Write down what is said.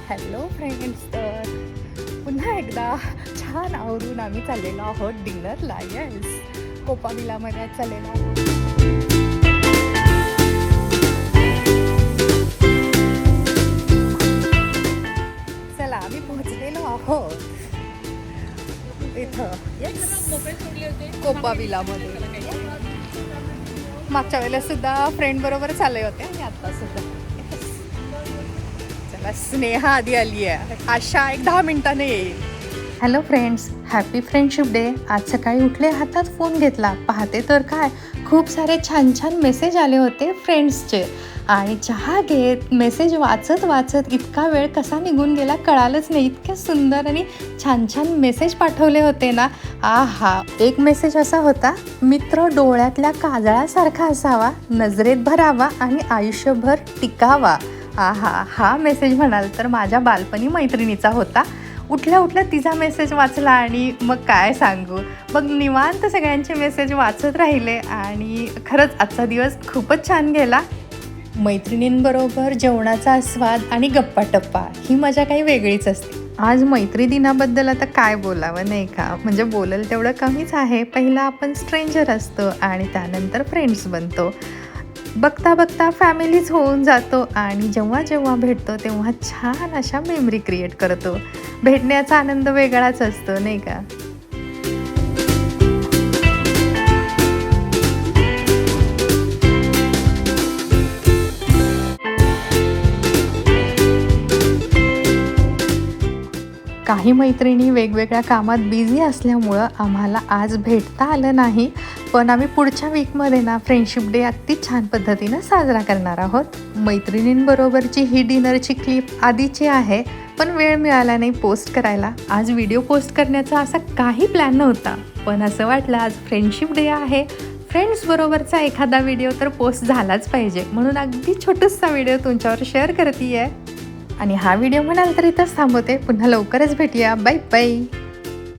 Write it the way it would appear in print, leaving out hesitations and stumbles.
Hello friends, तर पुन्हा एकदा छान आवरून आम्ही चाललेलो आहोत डिनरला. येस, कोपा विलामध्ये चाललेलो आहोत. चला, आम्ही पोहोचलेलो आहोत इथं. येस, कोपा विलामध्ये. मागच्या वेळेला सुद्धा फ्रेंड बरोबर चालले होते आणि आता सुद्धा. चला, स्नेहा आधी आली आहे, आशा एक 10 मिनिटाने येईल. Hello friends, happy friendship day. आज सकाळी उठले, हातात फोन घेतला, पाहते तर काय खूप सारे छान छान मेसेज आले होते फ्रेंड्सचे. आणि चहा घेत मेसेज वाचत वाचत इतका वेळ कसा निघून गेला कळालंच नाही. इतके सुंदर आणि छान छान मेसेज पाठवले होते ना. आहा, एक मेसेज असा होता, मित्र डोळ्यातल्या काजळासारखा असावा, नजरेत भरावा आणि आयुष्यभर टिकावा. आहा, हा मेसेज म्हणाल तर माझ्या बालपणी मैत्रिणीचा होता. उठल्या उठल्या तिचा मेसेज वाचला आणि मग काय सांगू, मग निवांत सगळ्यांचे मेसेज वाचत राहिले आणि खरंच आजचा दिवस खूपच छान गेला. मैत्रिणींबरोबर जेवणाचा स्वाद आणि गप्पा टप्पा ही मजा काही वेगळीच असते. आज मैत्री दिनाबद्दल आता काय बोलावं नाही का, म्हणजे बोलेल तेवढं कमीच आहे. पहिला आपण स्ट्रेंजर असतो आणि त्यानंतर फ्रेंड्स बनतो, बघता बघता फॅमिलीज होऊन जातो आणि जेव्हा जेव्हा भेटतो तेव्हा छान अशा मेमरी क्रिएट करतो. भेटण्याचा आनंद वेगळाच असतो नाही का. काही मैत्रिणी वेगवेगळ्या कामात बिझी असल्यामुळं आम्हाला आज भेटता आलं नाही, पण आम्ही पुढच्या वीकमध्ये ना फ्रेंडशिप डे अगदी छान पद्धतीनं साजरा करणार आहोत. मैत्रिणींबरोबरची ही डिनरची क्लिप आधीची आहे, पण वेळ मिळाला नाही पोस्ट करायला. आज व्हिडिओ पोस्ट करण्याचा असा काही प्लॅन नव्हता, पण असं वाटलं आज फ्रेंडशिप डे आहे, फ्रेंड्सबरोबरचा एखादा व्हिडिओ तर पोस्ट झालाच पाहिजे, म्हणून अगदी छोटूसा व्हिडिओ तुमच्यावर शेअर करते आहे. आणि हा व्हिडिओ म्हणाल तर इथंच थांबवते. पुन्हा लवकरच भेटूया. Bye bye.